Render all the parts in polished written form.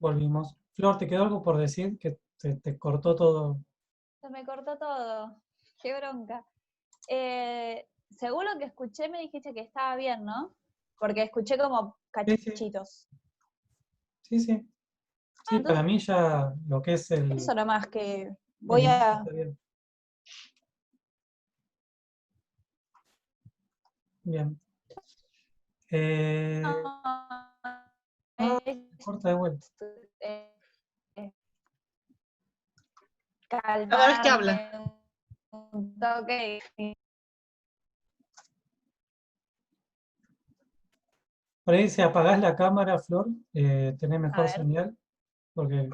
Volvimos. Flor, ¿te quedó algo por decir? Que te cortó todo. Se me cortó todo. Qué bronca. Según lo que escuché, me dijiste que estaba bien, ¿no? Porque escuché como Sí, sí, cachitos. sí, sí. Ah, Sí, para entonces mí ya lo que es eso nomás que el voy inicio a... está bien. Bien. Eh, Se corta de vuelta. eh, Cada vez que habla. calmarme un toque. Por ahí si apagás la cámara, Flor, tenés A mejor ver, señal, porque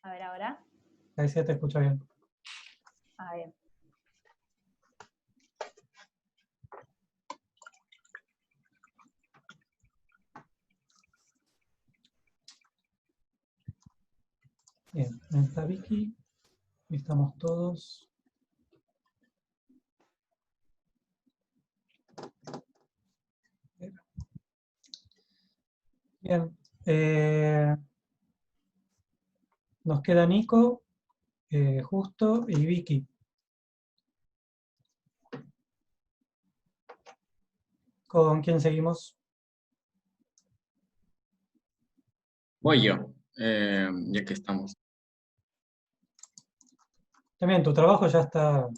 a ver ahora. ahí se te escucha bien. A ver. Bien, ahí está Vicky, estamos todos. Bien, nos queda Nico, Justo y Vicky. ¿Con quién seguimos? Voy yo, ya que estamos. También tu trabajo ya está.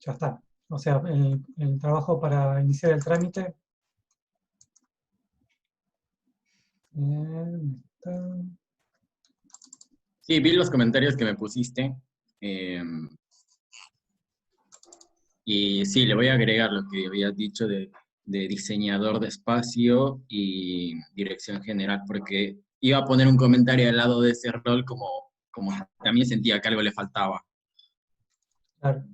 Ya está. O sea, el trabajo para iniciar el trámite. Está. Sí, vi los comentarios que me pusiste. eh, y sí, le voy a agregar lo que habías dicho de diseñador de espacio y dirección general, porque iba a poner un comentario al lado de ese rol como también sentía que algo le faltaba. Claro.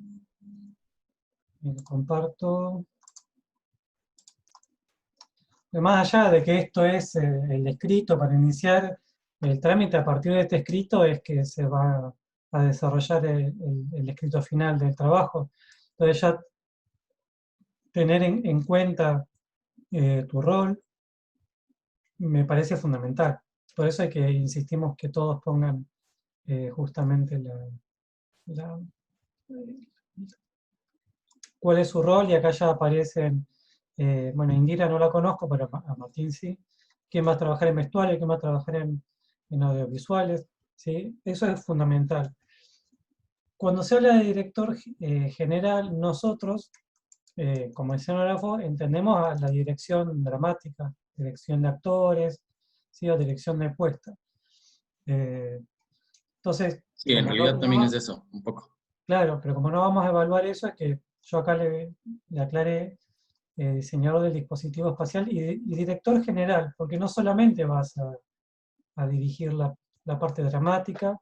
Bien, comparto. Más allá de que esto es el escrito para iniciar el trámite, a partir de este escrito es que se va a desarrollar el escrito final del trabajo. Entonces ya tener en cuenta tu rol me parece fundamental. Por eso es que insistimos que todos pongan justamente la- cuál es su rol, y acá ya aparecen, bueno, Indira no la conozco, pero a Martín sí, quién va a trabajar en vestuario, quién va a trabajar en audiovisuales, ¿sí? Eso es fundamental. Cuando se habla de director general, nosotros, como escenógrafo, entendemos a la dirección dramática, dirección de actores, ¿sí? O dirección de puesta. Entonces, Sí, en como no, realidad también es eso, un poco. claro, pero como no vamos a evaluar eso, es que yo acá le aclaré diseñador del dispositivo espacial y director general, porque no solamente vas a dirigir la parte dramática,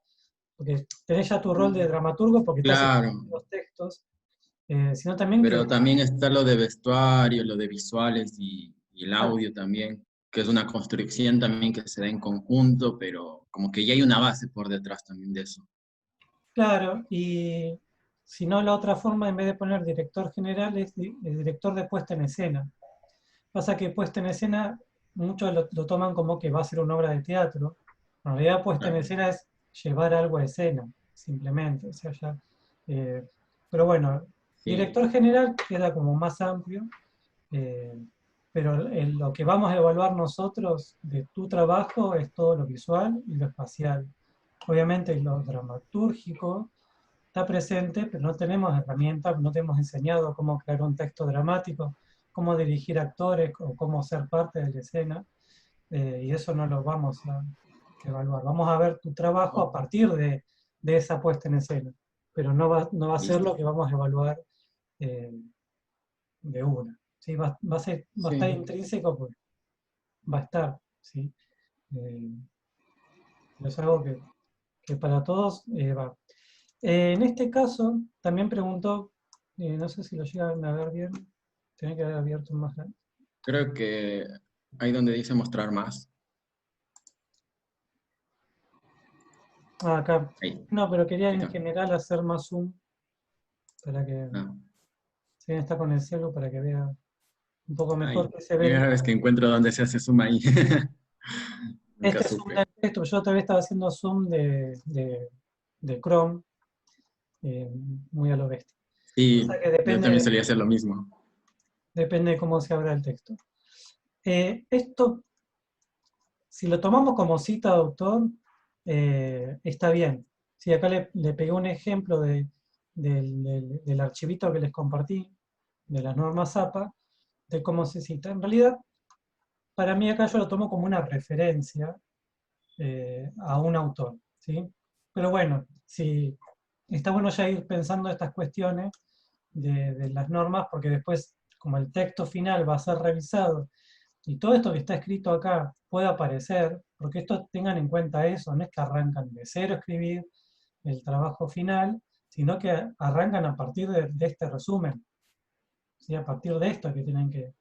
porque tenés ya tu rol de dramaturgo porque estás Claro, escribiendo los textos, sino también que, pero también está lo de vestuario, lo de visuales y el claro, audio también, que es una construcción también que se da en conjunto, pero como que ya hay una base por detrás también de eso. claro, y si no, la otra forma, en vez de poner director general, es el director de puesta en escena. Pasa que puesta en escena, muchos lo toman como que va a ser una obra de teatro. En realidad, puesta en Claro. escena es llevar algo a escena, simplemente. O sea, ya, eh, pero bueno, Sí, director general queda como más amplio, eh, pero lo que vamos a evaluar nosotros de tu trabajo es todo lo visual y lo espacial. Obviamente lo dramatúrgico está presente, pero no tenemos herramientas, no te hemos enseñado cómo crear un texto dramático, cómo dirigir actores o cómo ser parte de la escena, y eso no lo vamos a evaluar. Vamos a ver tu trabajo a oh, partir de esa puesta en escena, pero no va a ser listo. lo que vamos a evaluar eh, de una. ¿Sí? Va a estar Sí, intrínseco, pues va a estar, ¿sí? Eh, es algo que para todos va. En este caso, también preguntó, no sé si lo llegan a ver bien, tenía que haber abierto más grande. creo que ahí donde dice mostrar más. Ah, acá. Ahí, No, pero quería ahí en está. general hacer más zoom para que, Ah, si bien está con el celu, para que vea un poco mejor ahí. que se ve. Primera vez que encuentro donde se hace zoom ahí. Nunca Este zoom supe. del texto, yo todavía estaba haciendo zoom de Chrome, muy a lo bestia. O Sí, sea que yo también solía hacer lo mismo. depende de cómo se abra el texto. Esto, si lo tomamos como cita de autor, está bien. Si acá le pegué un ejemplo del archivito que les compartí, de las normas APA, de cómo se cita. En realidad, para mí acá yo lo tomo como una referencia a un autor, ¿sí? Pero bueno, si está bueno ya ir pensando estas cuestiones de las normas, porque después, como el texto final va a ser revisado, y todo esto que está escrito acá puede aparecer, porque esto tengan en cuenta eso, no es que arrancan de cero a escribir el trabajo final, sino que arrancan a partir de este resumen, ¿sí? A partir de esto que tienen que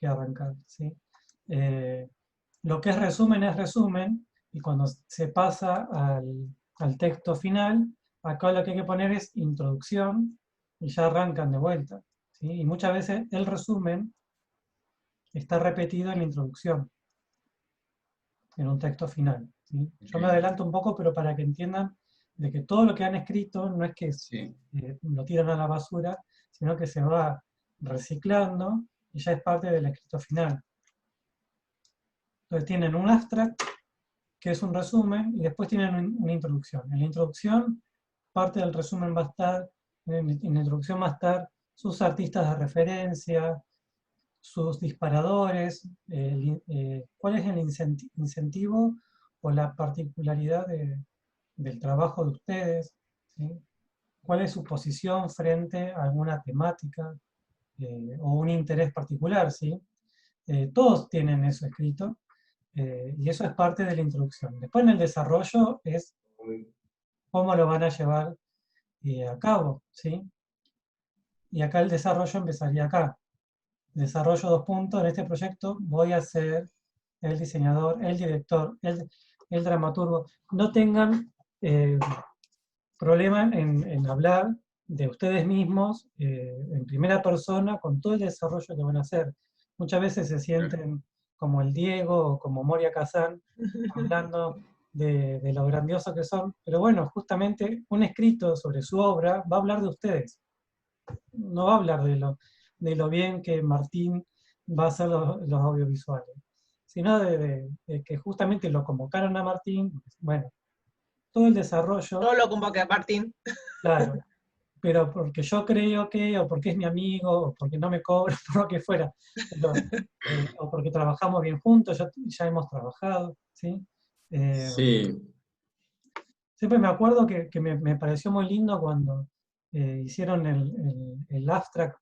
arrancar, ¿sí? Lo que es resumen, y cuando se pasa al texto final, acá lo que hay que poner es introducción, y ya arrancan de vuelta, ¿sí? Y muchas veces el resumen está repetido en la introducción, en un texto final, ¿sí? Yo me Ok. adelanto un poco, pero para que entiendan de que todo lo que han escrito no es que Sí, lo tiran a la basura, sino que se va reciclando y ya es parte del escrito final. Entonces tienen un abstract, que es un resumen, y después tienen una introducción. En la introducción, parte del resumen va a estar, en la introducción va a estar sus artistas de referencia, sus disparadores, cuál es el incentivo o la particularidad del trabajo de ustedes, ¿sí? Cuál es su posición frente a alguna temática o un interés particular, ¿sí? Todos tienen eso escrito y eso es parte de la introducción. Después en el desarrollo es cómo lo van a llevar a cabo, ¿sí? Y acá el desarrollo empezaría acá. Desarrollo 2 puntos, en este proyecto voy a ser el diseñador, el director, el dramaturgo. No tengan problema en hablar de ustedes mismos en primera persona con todo el desarrollo que van a hacer. Muchas veces se sienten como el Diego o como Moria Kazan hablando de lo grandioso que son, pero bueno, justamente un escrito sobre su obra va a hablar de ustedes, no va a hablar de lo bien que Martín va a hacer los audiovisuales, sino de que justamente lo convocaron a Martín, bueno, todo el desarrollo, No lo convoqué a Martín. claro, pero porque yo creo que, o porque es mi amigo, o porque no me cobra, por lo que fuera, o porque trabajamos bien juntos, ya hemos trabajado, ¿sí? Eh, sí, Siempre me acuerdo que me pareció muy lindo cuando hicieron el abstract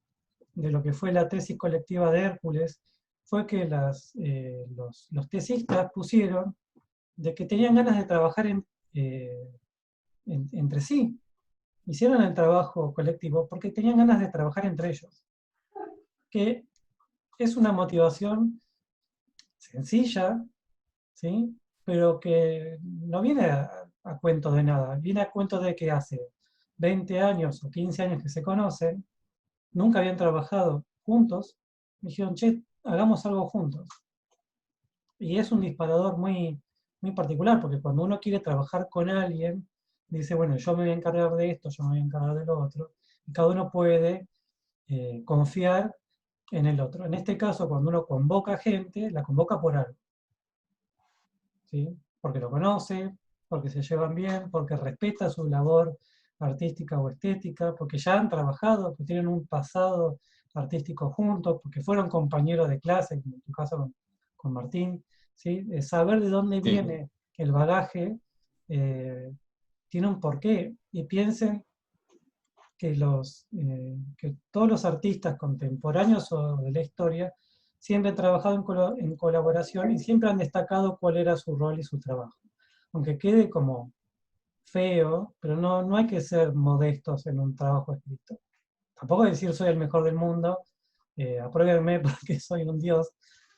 de lo que fue la tesis colectiva de Hércules, fue que los tesistas pusieron de que tenían ganas de trabajar entre sí. Hicieron el trabajo colectivo porque tenían ganas de trabajar entre ellos, que es una motivación sencilla, ¿sí? Pero que no viene a cuento de nada, viene a cuento de que hace 20 años o 15 años que se conocen, nunca habían trabajado juntos, me dijeron, che, hagamos algo juntos. Y es un disparador muy, muy particular, porque cuando uno quiere trabajar con alguien, dice, bueno, yo me voy a encargar de esto, yo me voy a encargar de lo otro, y cada uno puede confiar en el otro. En este caso, cuando uno convoca gente, la convoca por algo, ¿sí? Porque lo conoce, porque se llevan bien, porque respeta su labor artística o estética, porque ya han trabajado, que tienen un pasado artístico juntos, porque fueron compañeros de clase, como en tu caso con Martín, ¿sí? Saber de dónde sí, viene el bagaje tiene un porqué, y piensen que todos los artistas contemporáneos o de la historia siempre han trabajado en colaboración y siempre han destacado cuál era su rol y su trabajo. Aunque quede como feo, pero no hay que ser modestos en un trabajo escrito. Tampoco decir soy el mejor del mundo, apruébenme porque soy un dios,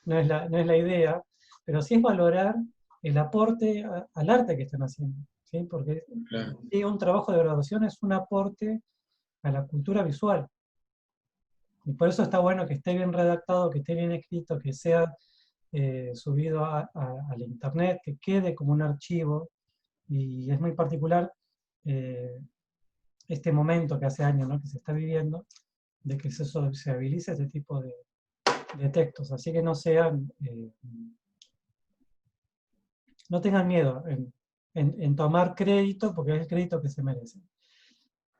no es la idea, pero sí es valorar el aporte al arte que están haciendo, ¿sí? Porque claro. un trabajo de graduación es un aporte a la cultura visual. Y por eso está bueno que esté bien redactado, que esté bien escrito, que sea subido a la internet, que quede como un archivo, y es muy particular este momento que hace años, ¿no?, que se está viviendo, de que se sociabilice este tipo de textos, así que no sean, no tengan miedo en tomar crédito, porque es el crédito que se merece.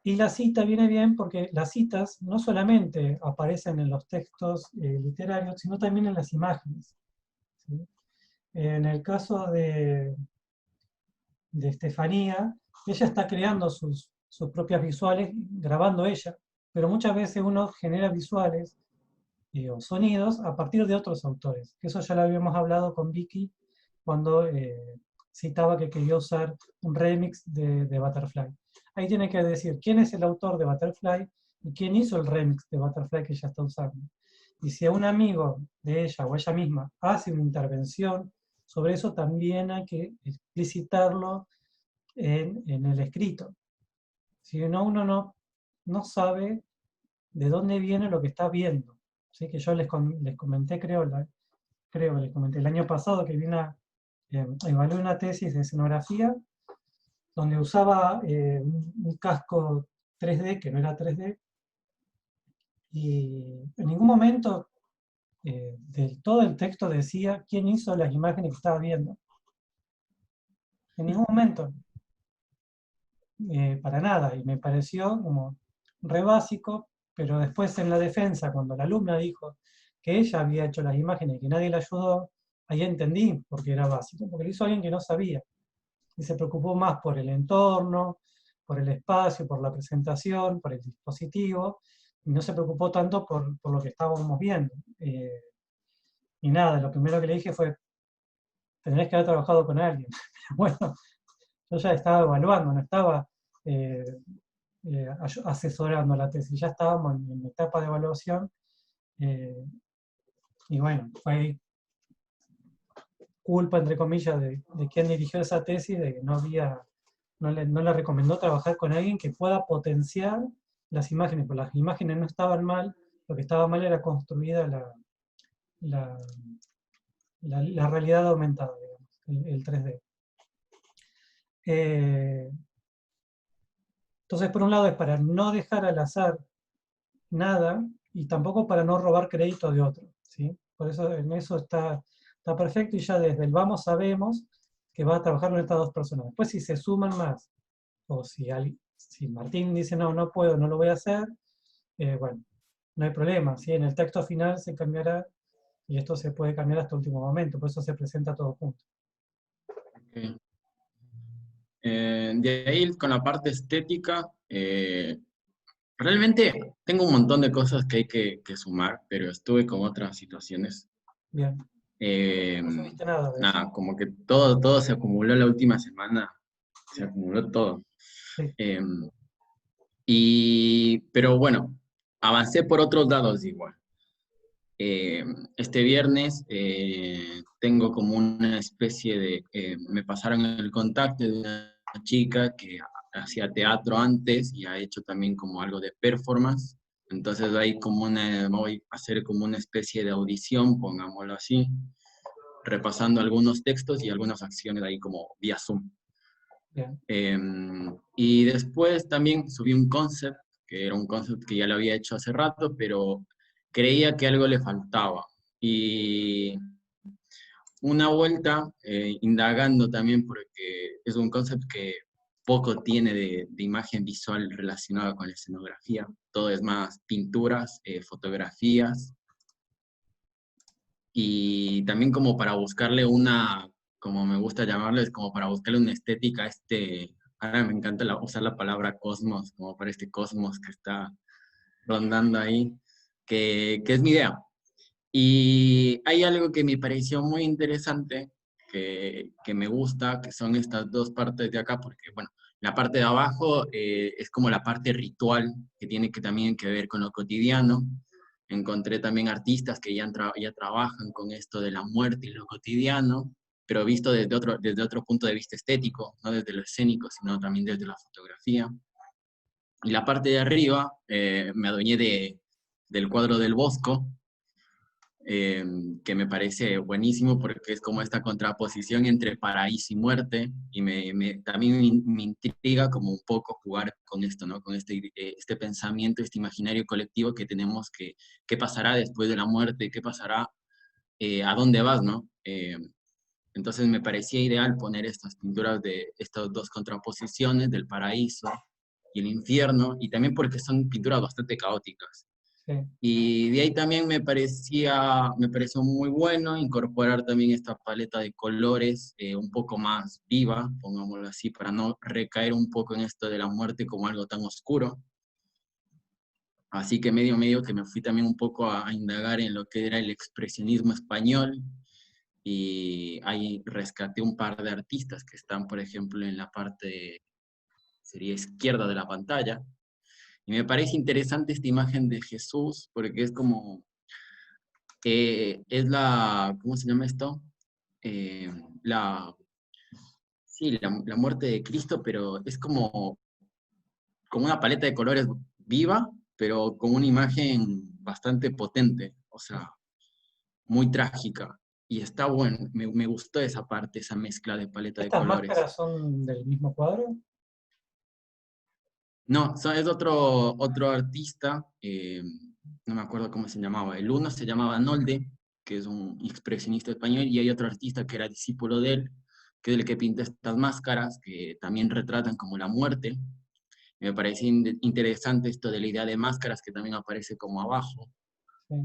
Y la cita viene bien porque las citas no solamente aparecen en los textos literarios, sino también en las imágenes, ¿sí? En el caso de Estefanía, ella está creando sus propias visuales, grabando ella, pero muchas veces uno genera visuales o sonidos a partir de otros autores. Eso ya lo habíamos hablado con Vicky cuando citaba que quería usar un remix de Butterfly. Ahí tiene que decir quién es el autor de Butterfly y quién hizo el remix de Butterfly que ella está usando. Y si a un amigo de ella o ella misma hace una intervención sobre eso, también hay que explicitarlo en el escrito. Si no, uno no sabe de dónde viene lo que está viendo. ¿Sí? Que yo les comenté, creo, les comenté el año pasado que evalué una tesis de escenografía donde usaba un casco 3D que no era 3D, y en ningún momento todo el texto decía quién hizo las imágenes que estaba viendo. En ningún momento. Para nada, y me pareció como re básico, pero después en la defensa, cuando la alumna dijo que ella había hecho las imágenes y que nadie la ayudó, ahí entendí por qué era básico, porque lo hizo alguien que no sabía, y se preocupó más por el entorno, por el espacio, por la presentación, por el dispositivo, y no se preocupó tanto por lo que estábamos viendo. Y nada, lo primero que le dije fue, tendrías que haber trabajado con alguien. Bueno, yo ya estaba evaluando, no estaba asesorando la tesis, ya estábamos en etapa de evaluación, y bueno, fue culpa, entre comillas, de quien dirigió esa tesis, de que no le recomendó trabajar con alguien que pueda potenciar las imágenes, porque las imágenes no estaban mal, lo que estaba mal era construida la realidad aumentada, digamos, el 3D. Entonces, por un lado es para no dejar al azar nada, y tampoco para no robar crédito de otro, ¿sí? Por eso en eso está perfecto, y ya desde el vamos sabemos que va a trabajar con estas dos personas. Después si se suman más, o si Martín dice no puedo, no lo voy a hacer, bueno, no hay problema, ¿sí? En el texto final se cambiará, y esto se puede cambiar hasta el último momento, por eso se presenta todo junto. Okay. De ahí con la parte estética, realmente tengo un montón de cosas que hay que sumar, pero estuve con otras situaciones. Bien. No subiste nada de Nada, como que todo se acumuló la última semana, se acumuló todo. Sí. Pero bueno, avancé por otros lados igual. Este viernes tengo como una especie de... me pasaron el contacto de una chica que hacía teatro antes y ha hecho también como algo de performance. Entonces voy a hacer como una especie de audición, pongámoslo así, repasando algunos textos y algunas acciones ahí como vía Zoom. Y después también subí un concept, que era un concept que ya lo había hecho hace rato, pero creía que algo le faltaba. Y una vuelta, indagando también, porque es un concept que poco tiene de imagen visual relacionada con la escenografía. Todo es más pinturas, fotografías. Y también como para buscarle como me gusta llamarlo, es como para buscarle una estética a ahora me encanta usar la palabra cosmos, como para este cosmos que está rondando ahí, que es mi idea. Y hay algo que me pareció muy interesante, que me gusta, que son estas dos partes de acá, porque bueno, la parte de abajo es como la parte ritual, que tiene también que ver con lo cotidiano. Encontré también artistas que ya trabajan con esto de la muerte y lo cotidiano, pero visto desde otro punto de vista estético, no desde lo escénico, sino también desde la fotografía. Y la parte de arriba, me adueñé del cuadro del Bosco, que me parece buenísimo porque es como esta contraposición entre paraíso y muerte, y también me intriga como un poco jugar con esto, ¿no? Con este pensamiento, este imaginario colectivo que tenemos, que qué pasará después de la muerte, qué pasará, a dónde vas, ¿no? Entonces me parecía ideal poner estas pinturas de estas dos contraposiciones, del paraíso y el infierno, y también porque son pinturas bastante caóticas. Sí. Y de ahí también me pareció muy bueno incorporar también esta paleta de colores un poco más viva, pongámoslo así, para no recaer un poco en esto de la muerte como algo tan oscuro. Así que medio que me fui también un poco a indagar en lo que era el expresionismo español, y ahí rescaté un par de artistas que están, por ejemplo, en la parte, sería izquierda de la pantalla. Y me parece interesante esta imagen de Jesús, porque es como, es ¿cómo se llama esto? Eh, la, sí, la muerte de Cristo, pero es como una paleta de colores viva, pero con una imagen bastante potente, o sea, muy trágica. Y está bueno, me gustó esa parte, esa mezcla de paleta de ¿Estas colores. máscaras son del mismo cuadro? No, es otro artista, no me acuerdo cómo se llamaba. El uno se llamaba Nolde, que es un expresionista español, y hay otro artista que era discípulo de él, que es el que pinta estas máscaras, que también retratan como la muerte. Me parece interesante esto de la idea de máscaras, que también aparece como abajo, Sí.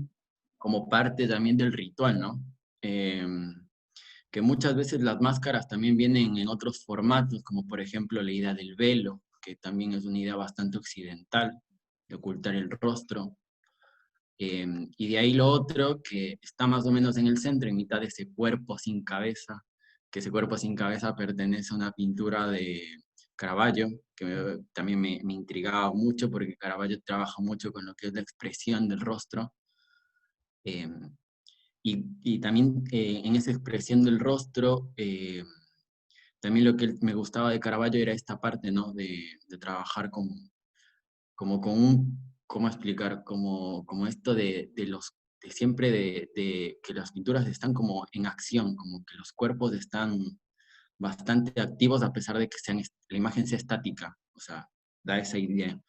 como parte también del ritual, ¿no? Que muchas veces las máscaras también vienen en otros formatos, como por ejemplo la idea del velo, que también es una idea bastante occidental, de ocultar el rostro. Y de ahí lo otro, que está más o menos en el centro, en mitad de ese cuerpo sin cabeza, que ese cuerpo sin cabeza pertenece a una pintura de Caravaggio, que también me intrigaba mucho, porque Caravaggio trabaja mucho con lo que es la expresión del rostro. Eh, y también en esa expresión del rostro, también lo que me gustaba de Caravaggio era esta parte, ¿no? De trabajar como con ¿cómo explicar? Como esto de siempre de que las pinturas están como en acción, como que los cuerpos están bastante activos a pesar de que la imagen sea estática, o sea, da esa idea.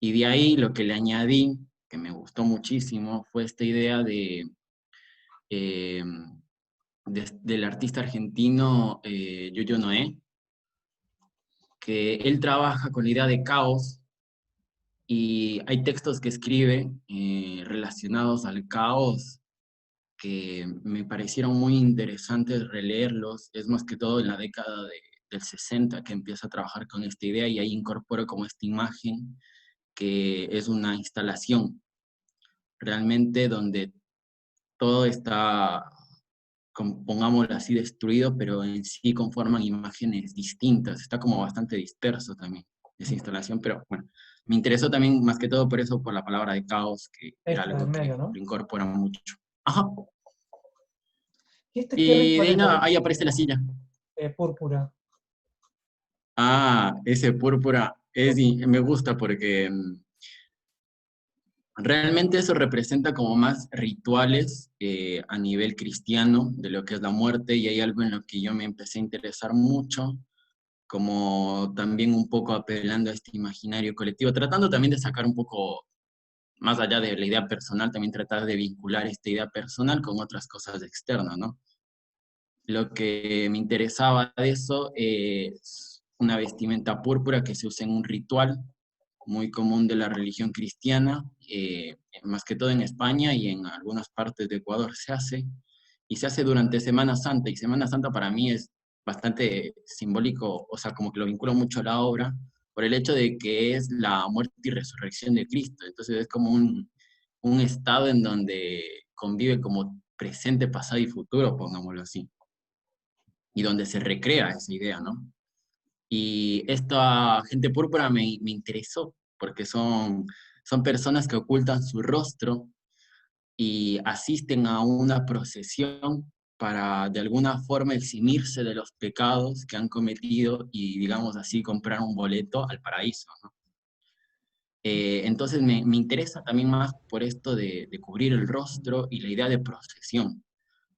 Y de ahí lo que le añadí, que me gustó muchísimo, fue esta idea eh, del artista argentino Yoyo Noé, que él trabaja con la idea de caos, y hay textos que escribe relacionados al caos que me parecieron muy interesantes releerlos. Es más que todo en la década del 60 que empieza a trabajar con esta idea, y ahí incorporo como esta imagen que es una instalación realmente donde todo está, pongámoslo así, destruido, pero en sí conforman imágenes distintas. Está como bastante disperso también esa instalación, pero bueno, me interesó también más que todo por eso, por la palabra de caos, que era Esta del algo que medio, ¿no? lo incorpora mucho. Ajá. ¿Y este qué Y de ritual ahí es nada, ahí aparece la silla. púrpura? Ah, ese púrpura me gusta porque realmente eso representa como más rituales a nivel cristiano de lo que es la muerte, y hay algo en lo que yo me empecé a interesar mucho, como también un poco apelando a este imaginario colectivo, tratando también de sacar un poco más allá de la idea personal, también tratar de vincular esta idea personal con otras cosas externas, ¿no? Lo que me interesaba de eso es una vestimenta púrpura que se usa en un ritual muy común de la religión cristiana, más que todo en España y en algunas partes de Ecuador se hace, y se hace durante Semana Santa, y Semana Santa para mí es bastante simbólico, o sea, como que lo vinculo mucho a la obra, por el hecho de que es la muerte y resurrección de Cristo. Entonces es como un estado en donde convive como presente, pasado y futuro, pongámoslo así, y donde se recrea esa idea, ¿no? Y esta gente púrpura me interesó, porque son personas que ocultan su rostro y asisten a una procesión para de alguna forma eximirse de los pecados que han cometido y, digamos así, comprar un boleto al paraíso, ¿no? Entonces me interesa también más por esto de cubrir el rostro y la idea de procesión.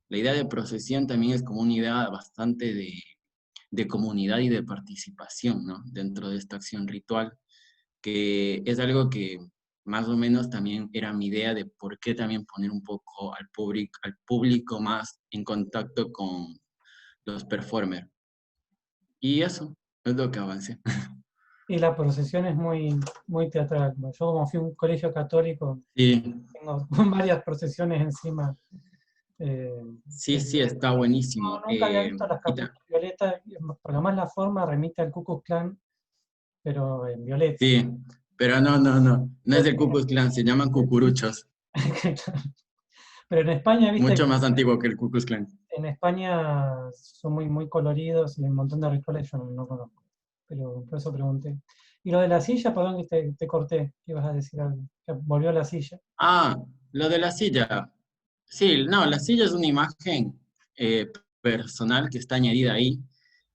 La idea de procesión también es como una idea bastante de comunidad y de participación, ¿no? Dentro de esta acción ritual, que es algo que más o menos también era mi idea de por qué también poner un poco al público más en contacto con los performers. Y eso es lo que avancé. Y la procesión es muy, muy teatral. Yo como fui a un colegio católico, Sí, tengo varias procesiones encima. eh, sí, del sí, violeta. está No, buenísimo. nunca había visto las Y capuchas violetas, porque además la forma remite al Ku Klux Klan, pero en violeta. sí, pero no es del Ku Klux Klan, se llaman cucuruchos, Pero en España, viste, mucho más antiguo que el Ku Klux Klan. en España son muy, muy coloridos y un montón de rituales yo no conozco. Pero por eso pregunté. Y lo de la silla, perdón que te corté, que ibas a decir algo. Que volvió a la silla. Ah, lo de la silla. Sí, no, la silla es una imagen eh, personal que está añadida ahí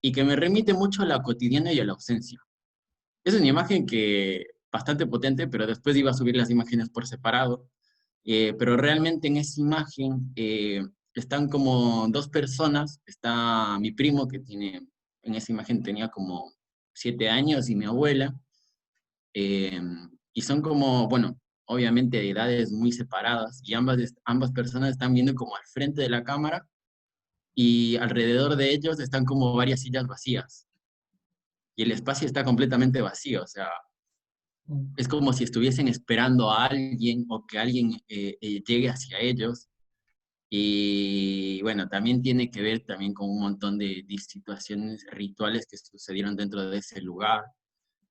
y que me remite mucho a la cotidiana y a la ausencia. Es una imagen que bastante potente, pero después iba a subir las imágenes por separado. Pero realmente en esa imagen están como dos personas. Está mi primo que tiene, en esa imagen tenía como 7 años y mi abuela. eh, y son como, bueno, obviamente de edades muy separadas y ambas personas están viendo como al frente de la cámara y alrededor de ellos están como varias sillas vacías y el espacio está completamente vacío, o sea, Mm. es como si estuviesen esperando a alguien o que alguien llegue hacia ellos. Y bueno, también tiene que ver también con un montón de situaciones rituales que sucedieron dentro de ese lugar,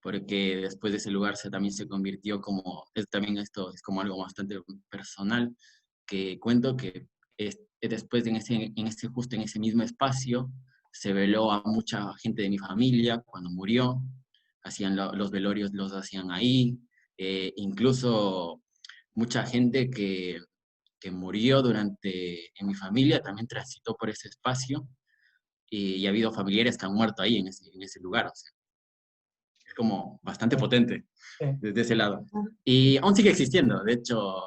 porque después de ese lugar también se convirtió como, también esto es como algo bastante personal, que cuento que después justo en ese mismo espacio, se veló a mucha gente de mi familia cuando murió, hacían los velorios, los hacían ahí, incluso mucha gente que murió en mi familia también transitó por ese espacio y ha habido familiares que han muerto ahí en ese lugar, o sea, es como bastante potente Sí, desde ese lado. Y aún sigue existiendo, de hecho,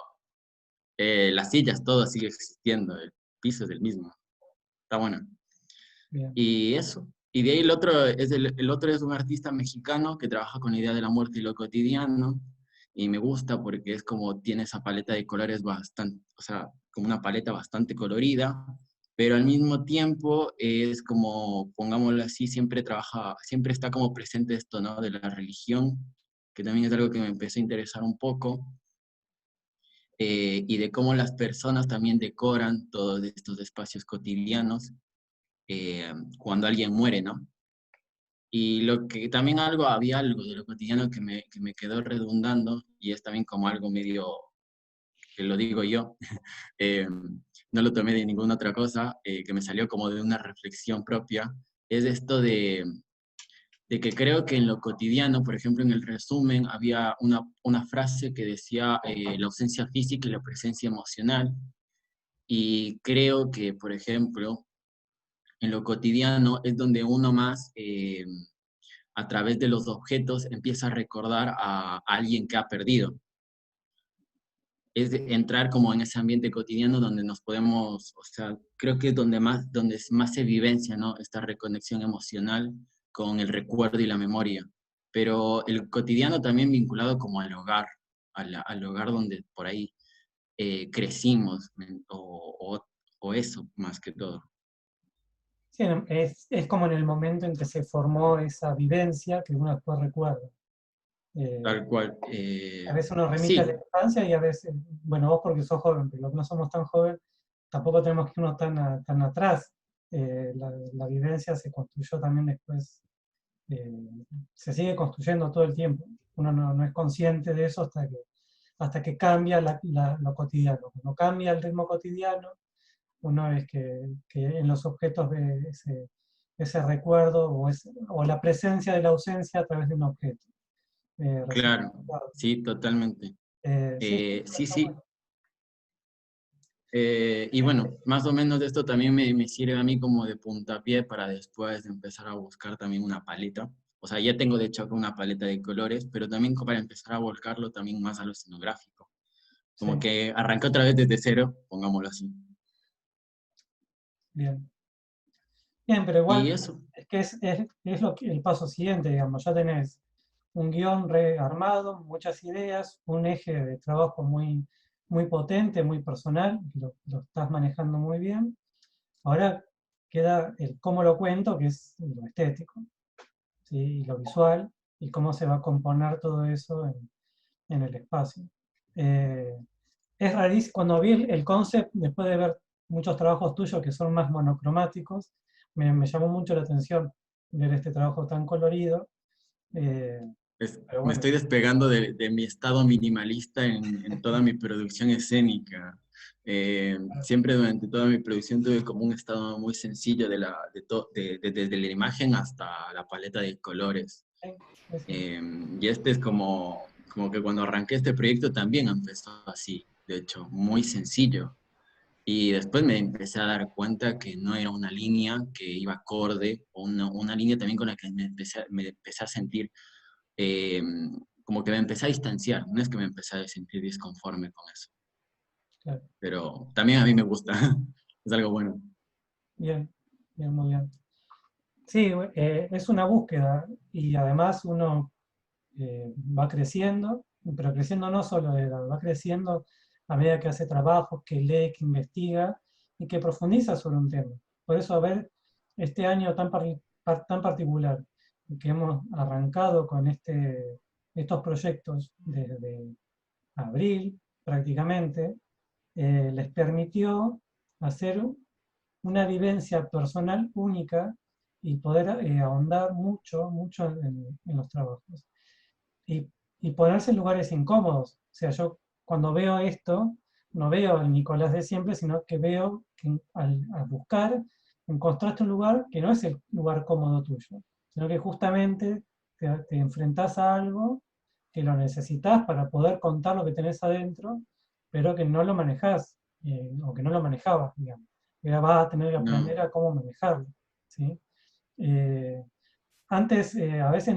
las sillas, todo sigue existiendo, el piso es el mismo, está bueno. bien. Y eso. Y de ahí el otro es un artista mexicano que trabaja con la idea de la muerte y lo cotidiano. Y me gusta porque es como tiene esa paleta de colores bastante, o sea, como una paleta bastante colorida, pero al mismo tiempo es como, pongámoslo así, siempre está como presente esto, ¿no? De la religión, que también es algo que me empezó a interesar un poco, y de cómo las personas también decoran todos estos espacios cotidianos cuando alguien muere, ¿no? Y lo que también había algo de lo cotidiano que me quedó redundando, y es también como algo medio, que lo digo yo, eh, no lo tomé de ninguna otra cosa, que me salió como de una reflexión propia, es esto de que creo que en lo cotidiano, por ejemplo, en el resumen, había una frase que decía la ausencia física y la presencia emocional, y creo que, por ejemplo, en lo cotidiano es donde uno más a través de los objetos empieza a recordar a alguien que ha perdido. Es entrar como en ese ambiente cotidiano donde nos podemos, o sea, creo que es donde más se vivencia, ¿no? Esta reconexión emocional con el recuerdo y la memoria. Pero el cotidiano también vinculado como al hogar, al hogar donde por ahí crecimos, o eso más que todo. Sí, es como en el momento en que se formó esa vivencia que uno después recuerda. Tal cual. A veces uno remite a la Sí, infancia y a veces, bueno, vos porque sos joven, pero los que no somos tan jóvenes, tampoco tenemos que irnos tan atrás. La vivencia se construyó también después, eh, se sigue construyendo todo el tiempo. Uno no es consciente de eso hasta que cambia lo cotidiano. Cuando cambia el ritmo cotidiano, uno es que en los objetos ve ese recuerdo o la presencia de la ausencia a través de un objeto. Recién claro, recuerdo. sí, totalmente. Sí, Sí, está sí. bueno. Y bueno, más o menos esto también me sirve a mí como de puntapié para después empezar a buscar también una paleta O sea, ya tengo de hecho acá una paleta de colores, pero también para empezar a volcarlo también más a lo escenográfico. Como Sí, que arranqué otra vez desde cero, pongámoslo así. bien. Bien, pero Y igual eso, es que es el paso siguiente, digamos, ya tenés un guión rearmado, muchas ideas, un eje de trabajo muy potente, muy personal, lo estás manejando muy bien. Ahora queda el cómo lo cuento, que es lo estético, ¿sí? Y lo visual, y cómo se va a componer todo eso en el espacio. Eh, es rarísimo, cuando vi el concept, después de ver muchos trabajos tuyos que son más monocromáticos, me llamó mucho la atención ver este trabajo tan colorido. eh, pero me bueno, estoy despegando de mi estado minimalista en toda mi producción escénica. Siempre durante toda mi producción tuve como un estado muy sencillo desde la imagen hasta la paleta de colores. eso, Y este es como que cuando arranqué este proyecto también empezó así, de hecho, muy sencillo. Y después me empecé a dar cuenta que no era una línea que iba acorde, o una línea también con la que me empecé a sentir, eh, como que me empecé a distanciar. No es que me empecé a sentir disconforme con eso, claro. pero también a mí me gusta, es algo bueno. Bien, bien, muy bien. Sí, es una búsqueda y además uno va creciendo, pero creciendo no solo de edad, va creciendo a medida que hace trabajos, que lee, que investiga y que profundiza sobre un tema. Por eso, a ver, este año tan particular, que hemos arrancado con estos proyectos desde abril prácticamente, les permitió hacer una vivencia personal única y poder ahondar mucho en los trabajos. Y, y ponerse en lugares incómodos. O sea, yo cuando veo esto, no veo al Nicolás de siempre, sino que veo que al buscar, encontraste un lugar que no es el lugar cómodo tuyo, sino que justamente te enfrentás a algo que lo necesitas para poder contar lo que tenés adentro, pero que no lo manejás, o que no lo manejabas, digamos. Y ahora vas a tener que No, aprender a cómo manejarlo, ¿sí? Eh, Antes, a veces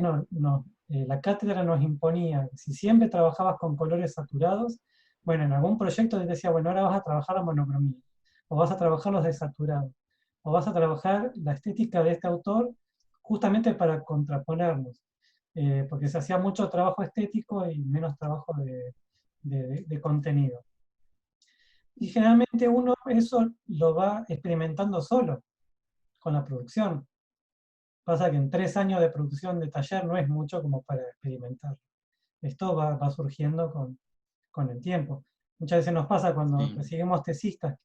la cátedra nos imponía, si siempre trabajabas con colores saturados, bueno, en algún proyecto te decía, bueno, ahora vas a trabajar la monocromía, o vas a trabajar los desaturados, o vas a trabajar la estética de este autor justamente para contraponernos, porque se hacía mucho trabajo estético y menos trabajo de contenido. Y generalmente uno eso lo va experimentando solo con la producción. Pasa que en 3 años de producción de taller no es mucho como para experimentar. Esto va surgiendo con el tiempo. Muchas veces nos pasa cuando sí, recibimos tesistas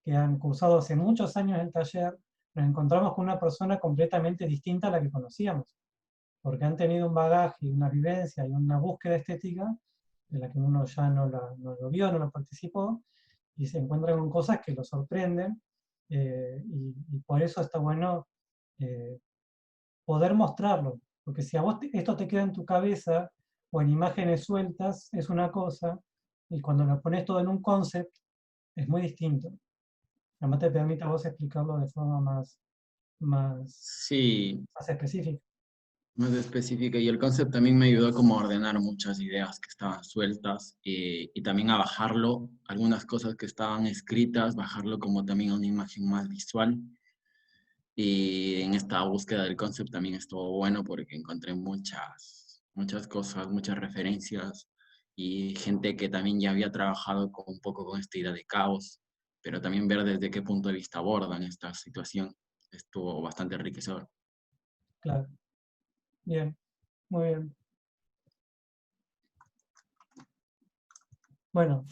que han cursado hace muchos años el taller, nos encontramos con una persona completamente distinta a la que conocíamos, porque han tenido un bagaje, una vivencia y una búsqueda estética de la que uno ya no lo vio, no lo participó, y se encuentran con cosas que lo sorprenden, y por eso está bueno eh, poder mostrarlo, porque si a vos esto te queda en tu cabeza o en imágenes sueltas, es una cosa, y cuando lo pones todo en un concept, es muy distinto. Además te permite a vos explicarlo de forma más, sí, más específica. más específica. Y el concepto también me ayudó como a ordenar muchas ideas que estaban sueltas y también a bajarlo, algunas cosas que estaban escritas, bajarlo como también a una imagen más visual. Y en esta búsqueda del concepto también estuvo bueno porque encontré muchas cosas, muchas referencias y gente que también ya había trabajado un poco con esta idea de caos, pero también ver desde qué punto de vista abordan esta situación estuvo bastante enriquecedor. Claro. Bien, muy bien. Bueno,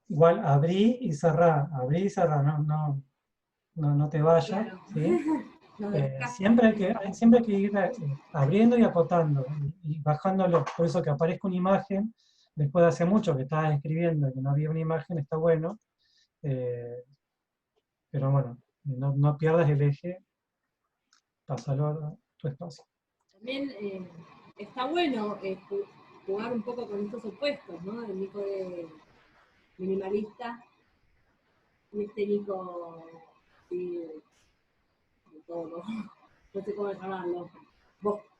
igual abrí y cerrá, no te vayas, Claro. ¿sí? No descasco. Siempre hay que ir abriendo y acotando y bajándolo. Por eso que aparezca una imagen, después de hace mucho que estabas escribiendo y que no había una imagen, está bueno. eh, pero bueno, no pierdas el eje, pásalo a tu espacio. También está bueno jugar un poco con estos opuestos, ¿no? El Nico de minimalista y este Nico sí, de todo, ¿no? no sé cómo llamarlo,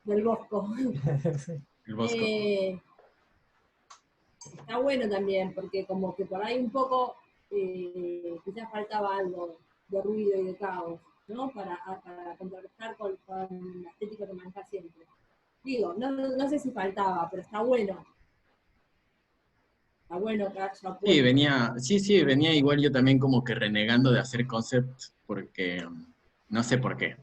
del Bosco. Sí. El Bosco. Está bueno también, porque como que por ahí un poco quizás faltaba algo de ruido y de caos, ¿no? Para contrarrestar con la estética que maneja siempre. Digo, no sé si faltaba, pero está bueno. Está bueno que haya Sí, puesto. venía igual yo también como que renegando de hacer concept, porque no sé por qué.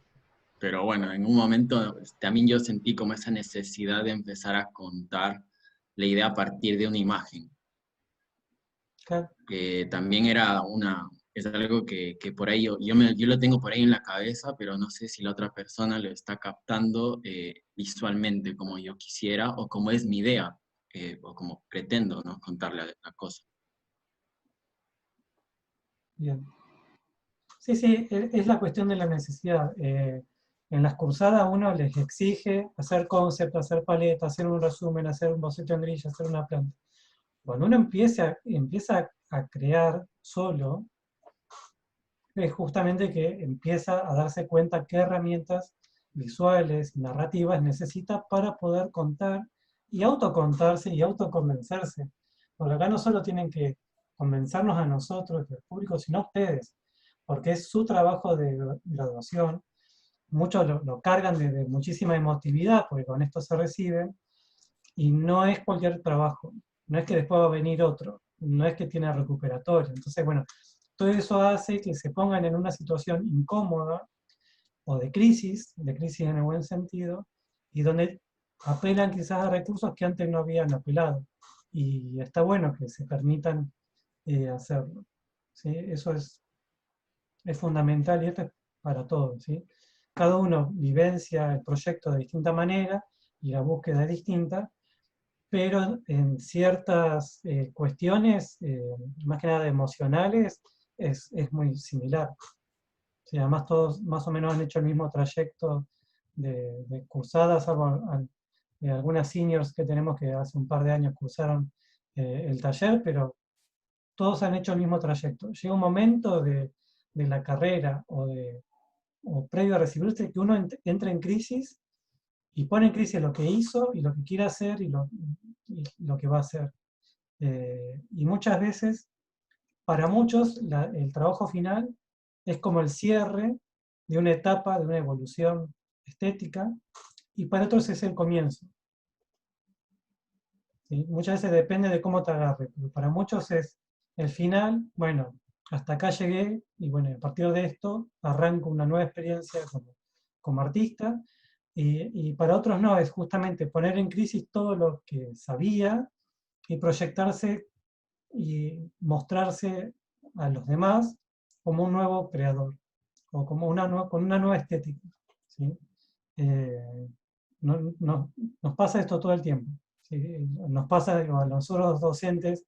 Pero bueno, en un momento también yo sentí como esa necesidad de empezar a contar la idea a partir de una imagen. Claro. Que también es algo que por ahí yo lo tengo por ahí en la cabeza, pero no sé si la otra persona lo está captando visualmente como yo quisiera o como es mi idea, o como pretendo, ¿no? Contarle la cosa. Bien. Sí, sí, es la cuestión de la necesidad. En las cursadas uno les exige hacer concept, hacer paleta, hacer un resumen, hacer un boceto en grilla, hacer una planta. Cuando uno empieza a crear solo, es justamente que empieza a darse cuenta qué herramientas visuales y narrativas necesita para poder contar y autocontarse y autoconvencerse. Porque acá no solo tienen que convencernos a nosotros, el público, sino a ustedes, porque es su trabajo de graduación. Muchos lo cargan de muchísima emotividad, porque con esto se reciben, y no es cualquier trabajo, no es que después va a venir otro, no es que tiene recuperatorio. Entonces, bueno, todo eso hace que se pongan en una situación incómoda o de crisis en el buen sentido, y donde apelan quizás a recursos que antes no habían apelado. Y está bueno que se permitan hacerlo. ¿Sí? Eso es fundamental y esto es para todos. ¿Sí? Cada uno vivencia el proyecto de distinta manera y la búsqueda es distinta, pero en ciertas cuestiones, más que nada emocionales, es muy similar. Sí, además todos más o menos han hecho el mismo trayecto de cursadas, salvo algunas seniors que tenemos que hace un par de años cursaron el taller, pero todos han hecho el mismo trayecto. Llega un momento de la carrera o previo a recibirse que uno entra en crisis y pone en crisis lo que hizo y lo que quiere hacer y lo que va a hacer. Y muchas veces, para muchos, el trabajo final es como el cierre de una etapa, de una evolución estética, y para otros es el comienzo. ¿Sí? Muchas veces depende de cómo te agarre, pero para muchos es el final, bueno, hasta acá llegué, y bueno, a partir de esto arranco una nueva experiencia como artista, y para otros no, es justamente poner en crisis todo lo que sabía y proyectarse y mostrarse a los demás como un nuevo creador o como con una nueva estética. ¿Sí? Eh, nos pasa esto todo el tiempo. ¿Sí? Nos pasa digo, a nosotros docentes,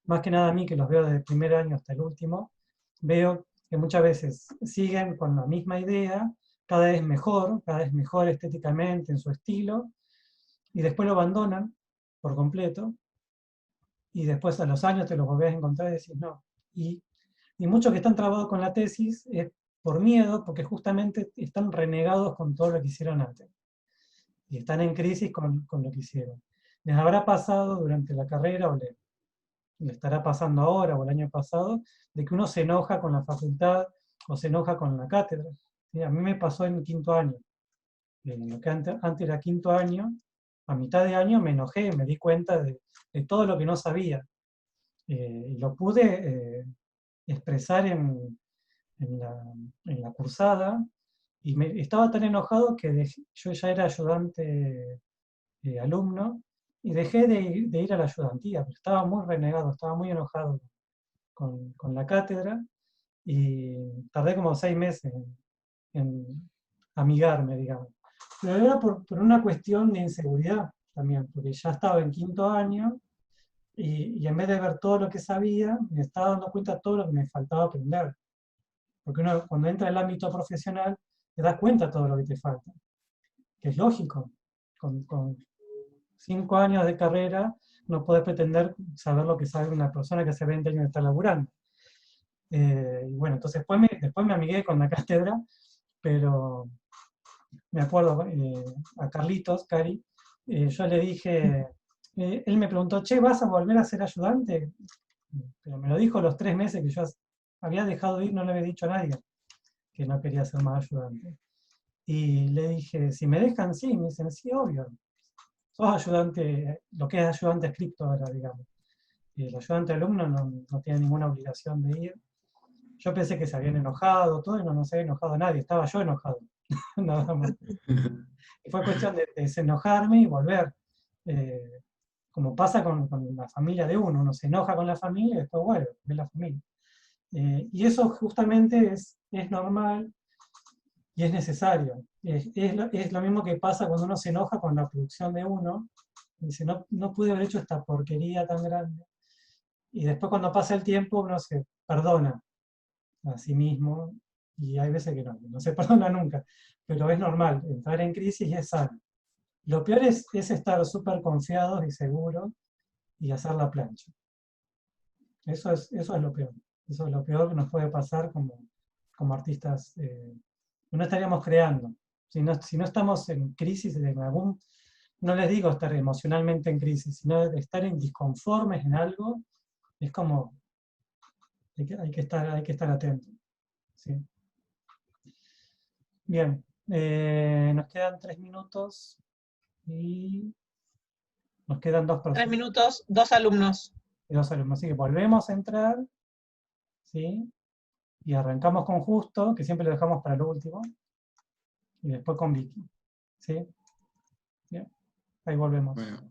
más que nada a mí que los veo desde el primer año hasta el último, veo que muchas veces siguen con la misma idea, cada vez mejor estéticamente en su estilo, y después lo abandonan por completo, y después a los años te los volvés a encontrar y decís no. Y muchos que están trabados con la tesis es por miedo, porque justamente están renegados con todo lo que hicieron antes. Y están en crisis con lo que hicieron. Les habrá pasado durante la carrera, o le estará pasando ahora o el año pasado, de que uno se enoja con la facultad o se enoja con la cátedra. ¿Sí? A mí me pasó en quinto año. Lo que antes era quinto año, a mitad de año me enojé, me di cuenta de todo lo que no sabía. Y lo pude expresar en la cursada, y estaba tan enojado que yo ya era ayudante alumno, y dejé de ir a la ayudantía, porque estaba muy renegado, estaba muy enojado con la cátedra, y tardé como 6 meses en amigarme, digamos. Pero era por una cuestión de inseguridad también, porque ya estaba en quinto año, y en vez de ver todo lo que sabía, me estaba dando cuenta de todo lo que me faltaba aprender. Porque uno cuando entra en el ámbito profesional, te das cuenta de todo lo que te falta. Que es lógico. Con 5 años de carrera no puedes pretender saber lo que sabe una persona que hace 20 años está laburando. Y bueno, entonces después me amigué con la cátedra, pero me acuerdo, a Carlitos, Cari, yo le dije, él me preguntó, che, ¿vas a volver a ser ayudante? Pero me lo dijo los 3 meses que yo había dejado de ir, no le había dicho a nadie que no quería ser más ayudante. Y le dije, si me dejan, sí. Me dicen, sí, obvio. Sos ayudante, lo que es ayudante escrito ahora, digamos. Y el ayudante alumno no tiene ninguna obligación de ir. Yo pensé que se habían enojado, todo, y no se había enojado nadie, estaba yo enojado. Nada más. Y fue cuestión de desenojarme y volver. Como pasa con la familia de uno se enoja con la familia y después vuelve, ve la familia. Y eso justamente es normal y es necesario. Es lo mismo que pasa cuando uno se enoja con la producción de uno, y dice, no pude haber hecho esta porquería tan grande. Y después cuando pasa el tiempo uno se perdona a sí mismo, y hay veces que no se perdona nunca, pero es normal, entrar en crisis es sano. Lo peor es estar súper confiados y seguros y hacer la plancha. Eso es lo peor. Eso es lo peor que nos puede pasar como artistas. No estaríamos creando. Si no estamos en crisis, no les digo estar emocionalmente en crisis, sino estar en disconformes en algo, es como, hay que estar atentos. ¿Sí? Bien, nos quedan 3 minutos y nos quedan 2 personas. 3 minutos, 2 alumnos. Y 2 alumnos. Así que volvemos a entrar, ¿sí? Y arrancamos con Justo, que siempre lo dejamos para lo último, y después con Vicky. ¿Sí? Bien, ahí volvemos. Bueno.